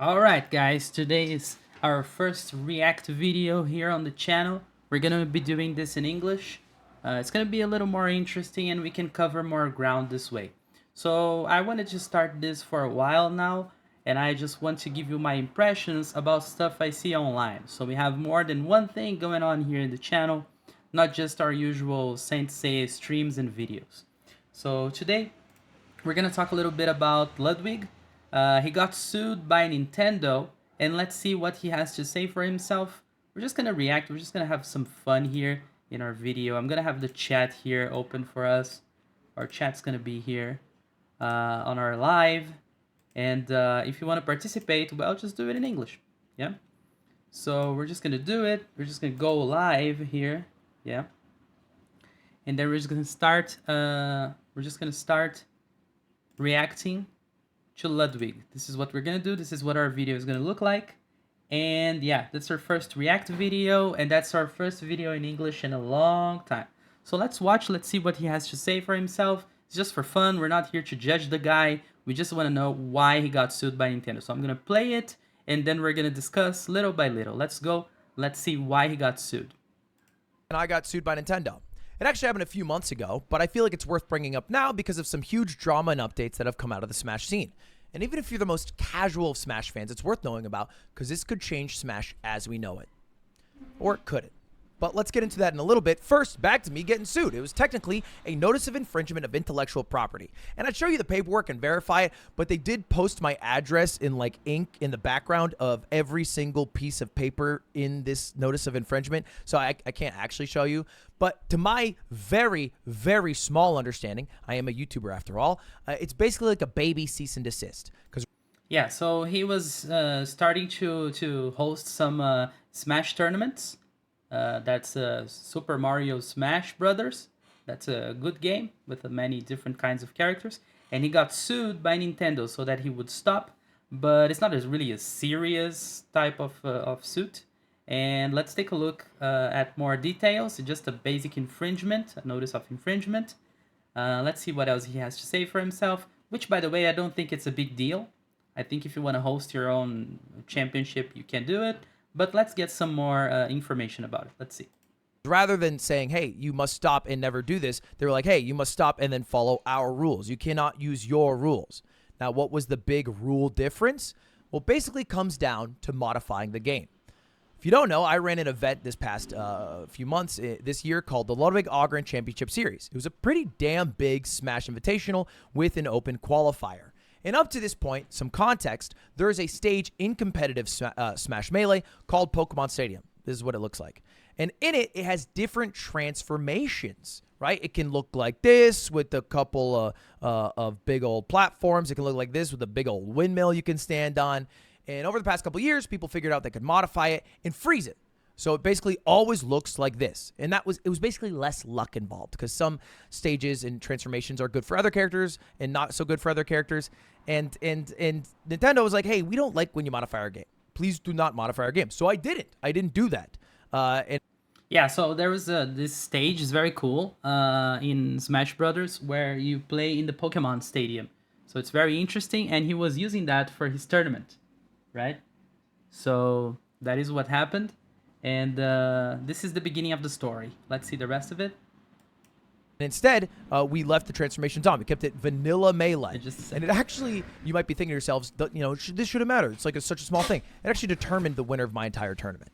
Alright guys, today is our first React video here on the channel. We're gonna be doing this in English. It's gonna be a little more interesting and we can cover more ground this way. So I wanted to start this for a while now, and I just want to give you my impressions about stuff I see online. So we have more than one thing going on here in the channel, not just our usual Saint Seiya streams and videos. So today we're gonna talk a little bit about Ludwig. He got sued by Nintendo, and let's see what he has to say for himself. We're just gonna react. We're just gonna have some fun here in our video. I'm gonna have the chat here open for us. Our chat's gonna be here on our live, and if you want to participate, well, just do it in English. Yeah. So we're just gonna do it. We're just gonna go live here. Yeah. And then we're just gonna start. We're just gonna start reacting to Ludwig. This is what we're gonna do. This is what our video is gonna look like. And yeah, that's our first React video, and that's our first video in English in a long time. So let's watch, let's see what he has to say for himself. It's just for fun. We're not here to judge the guy. We just want to know why he got sued by Nintendo. So I'm gonna play it, and then we're gonna discuss little by little. Let's go. Let's see why he got sued. And I got sued by Nintendo. It actually happened a few months ago, but I feel like it's worth bringing up now because of some huge drama and updates that have come out of the Smash scene. And even if you're the most casual of Smash fans, it's worth knowing about because this could change Smash as we know it. Or could it? But let's get into that in a little bit. First, back to me getting sued. It was technically a notice of infringement of intellectual property. And I'd show you the paperwork and verify it, but they did post my address in like ink in the background of every single piece of paper in this notice of infringement. So I can't actually show you. But to my very, very small understanding, I am a YouTuber after all, it's basically like a baby cease and desist. Because Yeah, so he was starting to host some Smash tournaments. That's Super Mario Smash Brothers. That's a good game with many different kinds of characters. And he got sued by Nintendo so that he would stop. But it's not really a serious type of suit. And let's take a look at more details. It's just a basic infringement, a notice of infringement. Let's see what else he has to say for himself. Which, by the way, I don't think it's a big deal. I think if you want to host your own championship, you can do it. But let's get some more information about it. Let's see. rather than saying, hey, you must stop and never do this, they were like, hey, you must stop and then follow our rules. You cannot use your rules. Now, what was the big rule difference? Well, basically comes down to modifying the game. If you don't know, I ran an event this past few months this year called the Ludwig Ogren Championship Series. It was a pretty damn big Smash Invitational with an open qualifier. And up to this point, some context, there is a stage in competitive Smash Melee called Pokemon Stadium. This is what it looks like. And in it, it has different transformations, right? It can look like this with a couple of big old platforms. It can look like this with a big old windmill you can stand on. And over the past couple of years, people figured out they could modify it and freeze it. So it basically always looks like this. And it was basically less luck involved because some stages and transformations are good for other characters and not so good for other characters. And Nintendo was like, hey, we don't like when you modify our game. Please do not modify our game. So I didn't. I didn't do that. Yeah, so there was this stage is very cool in Smash Brothers where you play in the Pokemon Stadium. So it's very interesting, and he was using that for his tournament, right? So that is what happened, and this is the beginning of the story. Let's see the rest of it. Instead, we left the transformations on. We kept it vanilla melee. And it actually, you might be thinking to yourselves, this shouldn't matter. It's like such a small thing. It actually determined the winner of my entire tournament.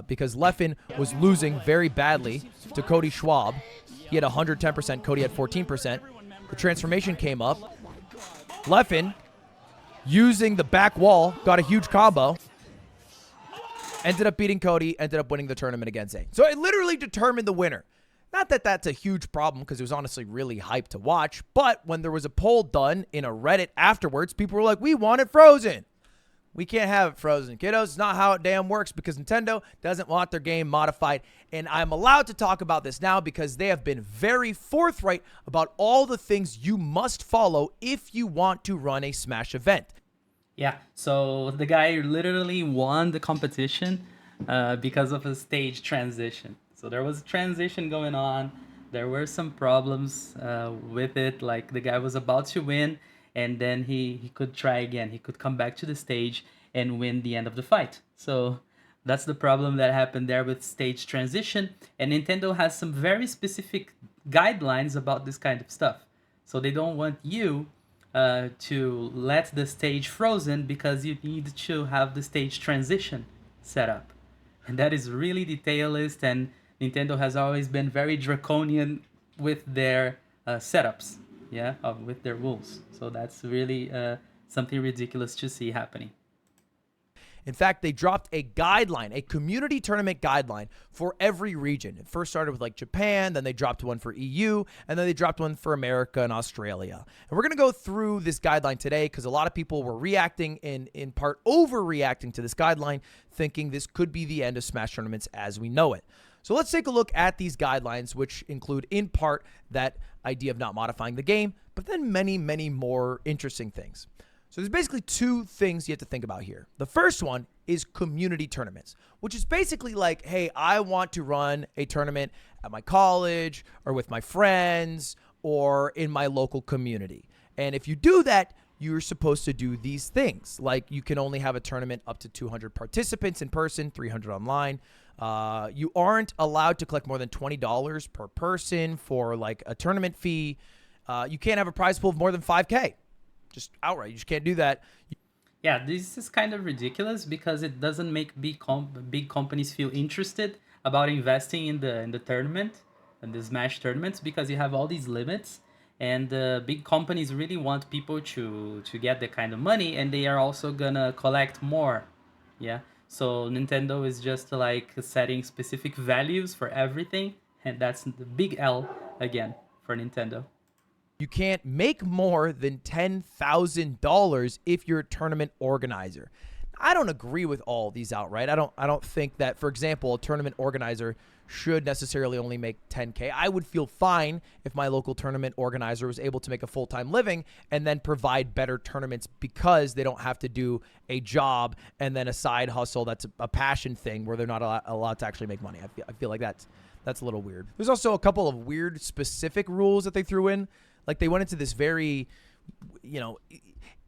Because Leffen was losing very badly to Cody Schwab. He had 110%, Cody had 14%. The transformation came up. Leffen, using the back wall, got a huge combo. Ended up beating Cody, ended up winning the tournament against Zane. So it literally determined the winner. Not that that's a huge problem because it was honestly really hyped to watch, but when there was a poll done in a Reddit afterwards, people were like, we want it frozen. We can't have it frozen, kiddos. It's not how it damn works because Nintendo doesn't want their game modified. And I'm allowed to talk about this now because they have been very forthright about all the things you must follow if you want to run a Smash event. Yeah, so the guy literally won the competition because of a stage transition. So there was a transition going on. There were some problems with it. Like the guy was about to win, and then he could try again. He could come back to the stage, and win the end of the fight. So that's the problem that happened there with stage transition. And Nintendo has some very specific guidelines about this kind of stuff. So they don't want you to let the stage frozen because you need to have the stage transition set up. And that is really detailist, and Nintendo has always been very draconian with their setups, yeah, with their rules. So that's really something ridiculous to see happening. In fact, they dropped a guideline, a community tournament guideline for every region. It first started with like Japan, then they dropped one for EU, and then they dropped one for America and Australia. And we're going to go through this guideline today because a lot of people were reacting, in part overreacting to this guideline, thinking this could be the end of Smash tournaments as we know it. So let's take a look at these guidelines, which include in part that idea of not modifying the game, but then many, many more interesting things. So there's basically two things you have to think about here. The first one is community tournaments, which is basically like, hey, I want to run a tournament at my college or with my friends or in my local community. And if you do that, you're supposed to do these things. Like you can only have a tournament up to 200 participants in person, 300 online. You aren't allowed to collect more than $20 per person for like a tournament fee. You can't have a prize pool of more than 5K. Just outright, you just can't do that. Yeah, this is kind of ridiculous because it doesn't make big companies feel interested about investing in the tournament and the Smash tournaments because you have all these limits, and big companies really want people to get the kind of money, and they are also gonna collect more. Yeah, so Nintendo is just like setting specific values for everything, and that's the big L again for Nintendo. You can't make more than $10,000 if you're a tournament organizer. I don't agree with all these outright. I don't think that, for example, a tournament organizer should necessarily only make 10K. I would feel fine if my local tournament organizer was able to make a full-time living and then provide better tournaments because they don't have to do a job and then a side hustle that's a passion thing where they're not allowed to actually make money. I feel like that's a little weird. There's also a couple of weird specific rules that they threw in. Like they went into this very,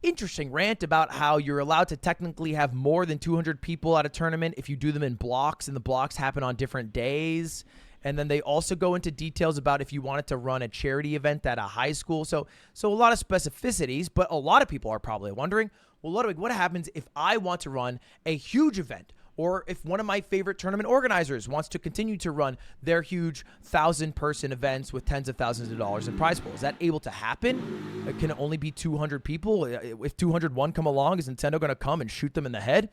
interesting rant about how you're allowed to technically have more than 200 people at a tournament if you do them in blocks, and the blocks happen on different days. And then they also go into details about if you wanted to run a charity event at a high school. So a lot of specificities, but a lot of people are probably wondering, well, Ludwig, what happens if I want to run a huge event? Or if one of my favorite tournament organizers wants to continue to run their huge 1,000-person events with tens of thousands of dollars in prize pool, is that able to happen? It can only be 200 people. If 201 come along, is Nintendo going to come and shoot them in the head?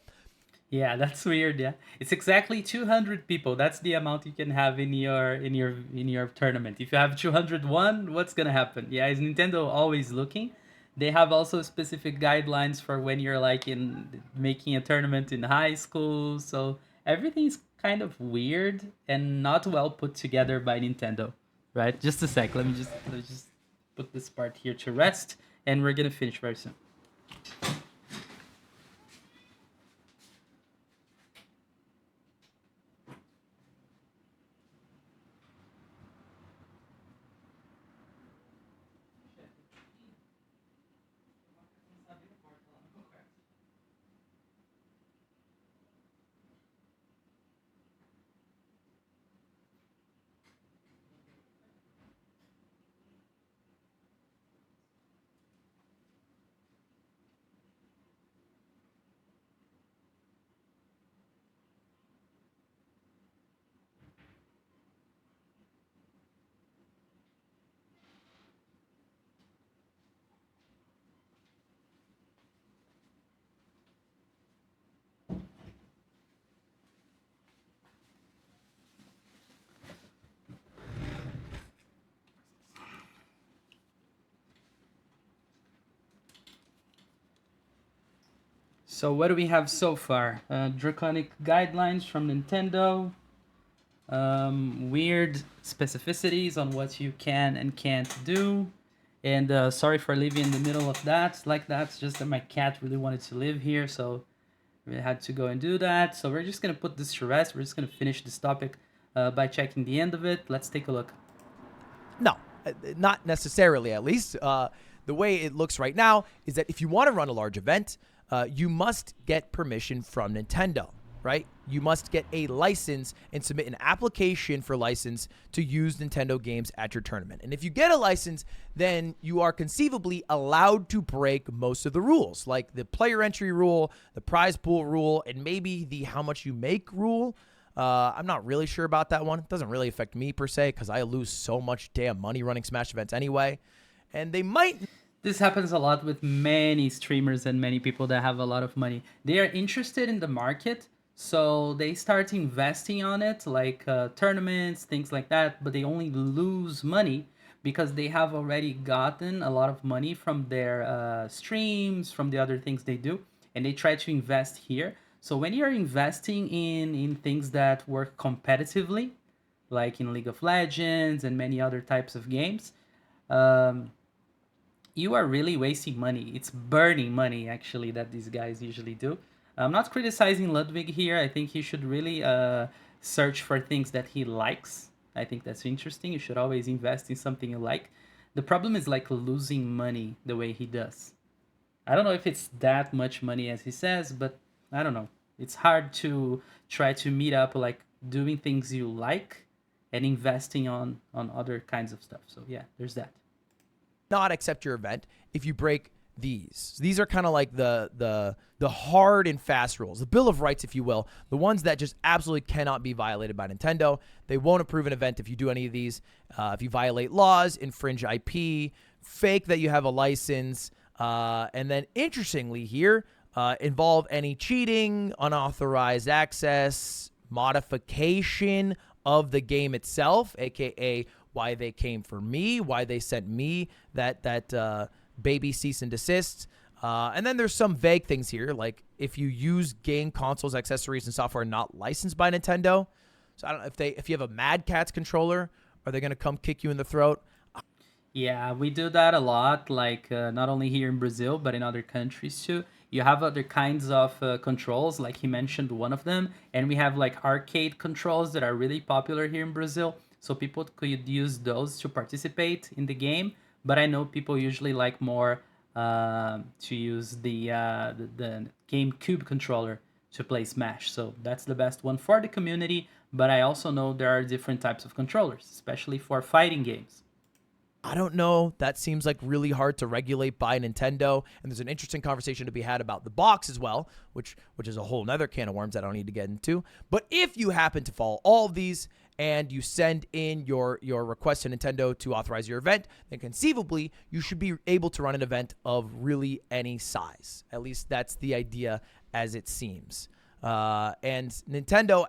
Yeah, that's weird. Yeah, it's exactly 200 people. That's the amount you can have in your tournament. If you have 201, what's gonna happen? Yeah, is Nintendo always looking? They have also specific guidelines for when you're like in making a tournament in high school. So everything's kind of weird and not well put together by Nintendo. Right? Just a sec. Let me just put this part here to rest, and we're gonna finish very soon. So what do we have so far? Draconic guidelines from Nintendo. Weird specificities on what you can and can't do. And sorry for leaving in the middle of that. Like that's just that my cat really wanted to live here, so we had to go and do that. So we're just gonna put this to rest. We're just gonna finish this topic by checking the end of it. Let's take a look. No, not necessarily, at least. The way it looks right now is that if you want to run a large event, you must get permission from Nintendo, right? You must get a license and submit an application for license to use Nintendo games at your tournament. And if you get a license, then you are conceivably allowed to break most of the rules, like the player entry rule, the prize pool rule, and maybe the how much you make rule. I'm not really sure about that one. It doesn't really affect me per se because I lose so much damn money running Smash events anyway. And they might. This happens a lot with many streamers and many people that have a lot of money. They are interested in the market, so they start investing on it, like tournaments, things like that, but they only lose money because they have already gotten a lot of money from their streams, from the other things they do, and they try to invest here. So when you're investing in things that work competitively, like in League of Legends and many other types of games, um, you are really wasting money. It's burning money, actually, that these guys usually do. I'm not criticizing Ludwig here. I think he should really search for things that he likes. I think that's interesting. You should always invest in something you like. The problem is like losing money the way he does. I don't know if it's that much money as he says, but I don't know. It's hard to try to meet up like doing things you like and investing on other kinds of stuff. So yeah, there's that. Not accept your event if you break these. These are kind of like the hard and fast rules, the Bill of Rights, if you will, the ones that just absolutely cannot be violated by Nintendo. They won't approve an event if you do any of these. If you violate laws, infringe IP, fake that you have a license, and then interestingly here, involve any cheating, unauthorized access, modification of the game itself, aka why they came for me, why they sent me that baby cease and desist. And then there's some vague things here, like if you use game consoles, accessories, and software not licensed by Nintendo. So I don't know if you have a Mad Catz controller, are they going to come kick you in the throat? Yeah, we do that a lot, like not only here in Brazil, but in other countries too. You have other kinds of controls, like he mentioned one of them, and we have like arcade controls that are really popular here in Brazil. So people could use those to participate in the game, but I know people usually like more to use the GameCube controller to play Smash. So that's the best one for the community, but I also know there are different types of controllers, especially for fighting games. I don't know. That seems like really hard to regulate by Nintendo. And there's an interesting conversation to be had about the box as well, which is a whole nother can of worms I don't need to get into. But if you happen to follow all of these and you send in your request to Nintendo to authorize your event, then conceivably you should be able to run an event of really any size. At least that's the idea as it seems. And Nintendo,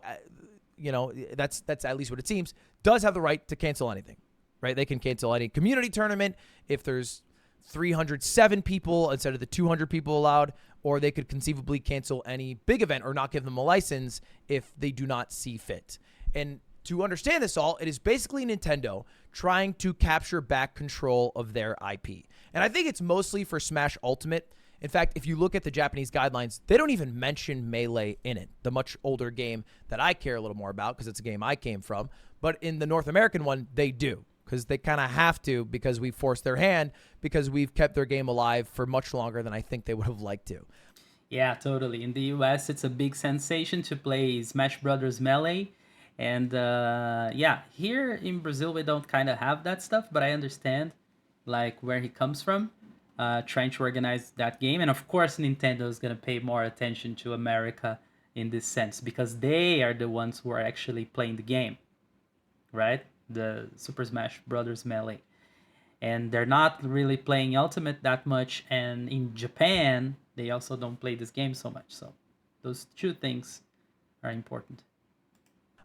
that's at least what it seems, does have the right to cancel anything. Right? They can cancel any community tournament if there's 307 people instead of the 200 people allowed, or they could conceivably cancel any big event or not give them a license if they do not see fit. And to understand this all, it is basically Nintendo trying to capture back control of their IP. And I think it's mostly for Smash Ultimate. In fact, if you look at the Japanese guidelines, they don't even mention Melee in it, the much older game that I care a little more about because it's a game I came from. But in the North American one, they do. Because they kind of have to, because we forced their hand, because we've kept their game alive for much longer than I think they would have liked to. Yeah, totally. In the US, it's a big sensation to play Smash Brothers Melee. And yeah, here in Brazil, we don't kind of have that stuff, but I understand like where he comes from, trying to organize that game. And of course, Nintendo is going to pay more attention to America in this sense, because they are the ones who are actually playing the game, right? The Super Smash Brothers Melee. And they're not really playing Ultimate that much, and in Japan, they also don't play this game so much. So those two things are important.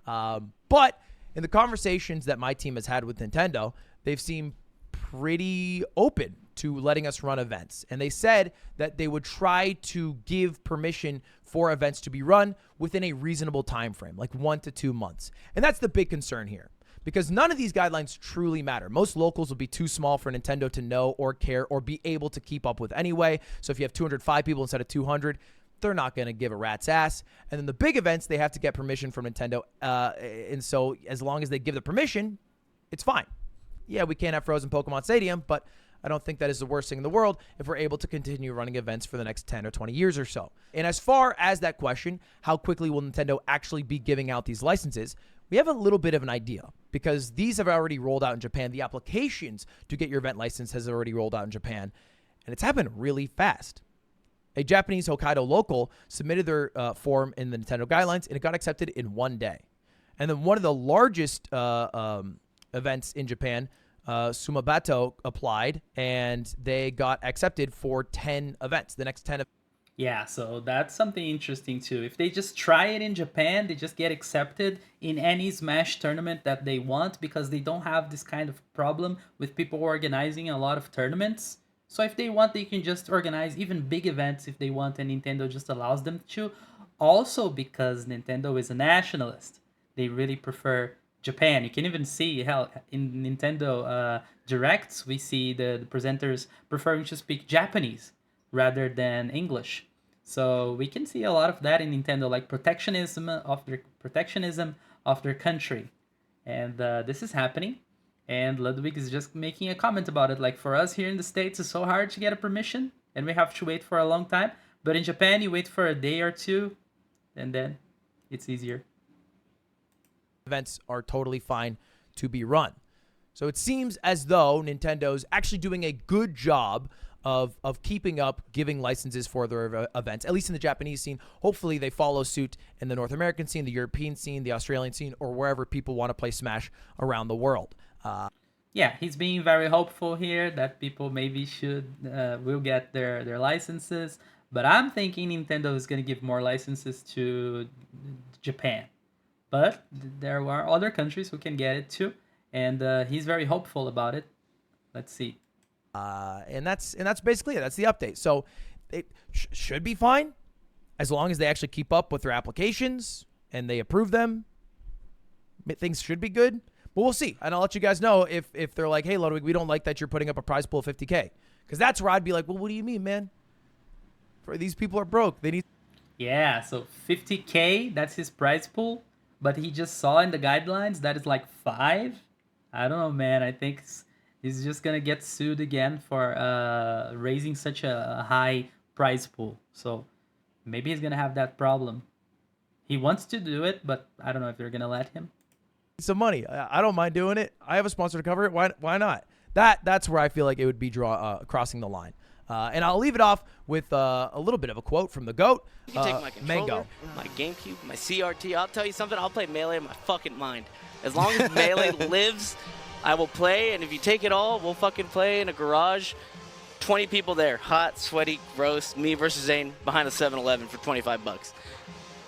But in the conversations that my team has had with Nintendo, they've seemed pretty open to letting us run events. And they said that they would try to give permission for events to be run within a reasonable time frame, like 1 to 2 months. And that's the big concern here, because none of these guidelines truly matter. Most locals will be too small for Nintendo to know or care or be able to keep up with anyway. So if you have 205 people instead of 200, they're not going to give a rat's ass. And then the big events, they have to get permission from Nintendo. And so as long as they give the permission, it's fine. Yeah, we can't have Frozen Pokemon Stadium, but I don't think that is the worst thing in the world if we're able to continue running events for the next 10 or 20 years or so. And as far as that question, how quickly will Nintendo actually be giving out these licenses? We have a little bit of an idea because these have already rolled out in Japan. The applications to get your event license has already rolled out in Japan, and it's happened really fast. A Japanese Hokkaido local submitted their form in the Nintendo guidelines, and it got accepted in one day. And then one of the largest events in Japan, Sumabato, applied, and they got accepted for 10 events, the next 10 events. Yeah, so that's something interesting too. If they just try it in Japan, they just get accepted in any Smash tournament that they want because they don't have this kind of problem with people organizing a lot of tournaments. So if they want, they can just organize even big events if they want, and Nintendo just allows them to. Also, because Nintendo is a nationalist, they really prefer Japan. You can even see how in Nintendo Directs, we see the presenters preferring to speak Japanese rather than English. So we can see a lot of that in Nintendo, like protectionism of their country, and this is happening. And Ludwig is just making a comment about it. Like for us here in the States, it's so hard to get a permission, and we have to wait for a long time. But in Japan, you wait for a day or two, and then it's easier. Events are totally fine to be run. So it seems as though Nintendo's actually doing a good job of keeping up giving licenses for their events, at least in the Japanese scene. Hopefully they follow suit in the North American scene, the European scene, the Australian scene, or wherever people want to play Smash around the world. Yeah, he's being very hopeful here that people maybe will get their licenses. But I'm thinking Nintendo is going to give more licenses to Japan. But there are other countries who can get it too, and he's very hopeful about it. Let's see. And that's basically it. That's the update. So it should be fine as long as they actually keep up with their applications and they approve them. Things should be good, but we'll see. And I'll let you guys know if they're like, hey, Ludwig, we don't like that you're putting up a prize pool of 50K. Because that's where I'd be like, well, what do you mean, man? For these people are broke. They need. Yeah, so 50K, that's his prize pool. But he just saw in the guidelines that is like 5. I don't know, man. I think he's just gonna get sued again for raising such a high prize pool. So maybe he's gonna have that problem. He wants to do it, but I don't know if they're gonna let him. Some money. I don't mind doing it. I have a sponsor to cover it. Why not? That's where I feel like it would be crossing the line. And I'll leave it off with a little bit of a quote from the GOAT. You can take my controller, my GameCube, my CRT. I'll tell you something. I'll play Melee in my fucking mind. As long as Melee lives, I will play. And if you take it all, we'll fucking play in a garage. 20 people there, hot, sweaty, gross. Me versus Zane behind a 7-Eleven for 25 bucks.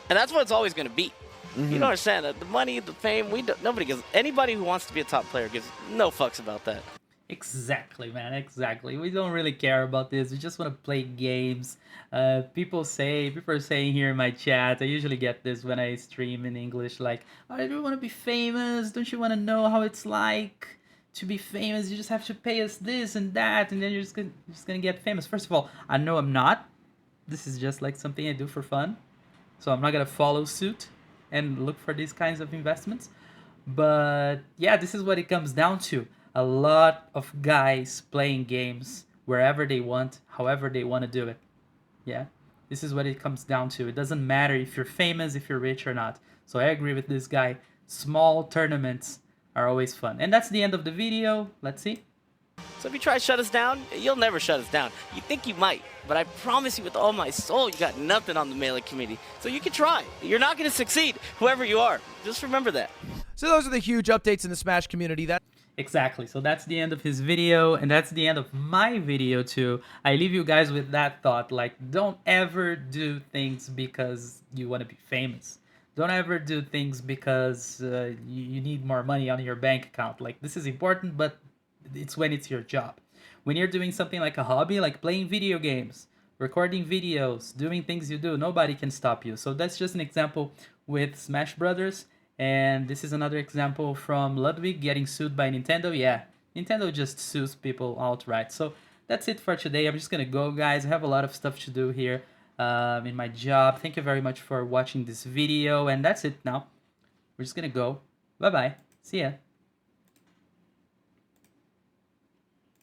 And that's what it's always going to be. You don't understand that the money, the fame. Nobody gives. Anybody who wants to be a top player gives no fucks about that. Exactly, man. Exactly. We don't really care about this. We just want to play games. People are saying here in my chat. I usually get this when I stream in English. Like, oh, do you want to be famous? Don't you want to know how it's like to be famous? You just have to pay us this and that, and then you're just gonna get famous. First of all, I know I'm not. This is just like something I do for fun, so I'm not gonna follow suit and look for these kinds of investments. But yeah, this is what it comes down to. A lot of guys playing games wherever they want, however they want to do it. Yeah, this is what it comes down to. It doesn't matter if you're famous, if you're rich or not. So I agree with this guy. Small tournaments are always fun. And that's the end of the video. Let's see. So if you try to shut us down, you'll never shut us down. You think you might, but I promise you with all my soul, you got nothing on the Melee community. So you can try. You're not going to succeed, whoever you are. Just remember that. So those are the huge updates in the Smash community. Exactly. So that's the end of his video, and that's the end of my video too. I leave you guys with that thought, like, don't ever do things because you want to be famous. Don't ever do things because you need more money on your bank account. Like, this is important, but it's when it's your job. When you're doing something like a hobby, like playing video games, recording videos, doing things you do, nobody can stop you. So that's just an example with Smash Brothers. And this is another example from Ludwig getting sued by Nintendo. Yeah, Nintendo just sues people outright. So that's it for today. I'm just going to go, guys. I have a lot of stuff to do here in my job. Thank you very much for watching this video. And that's it now. We're just going to go. Bye-bye. See ya.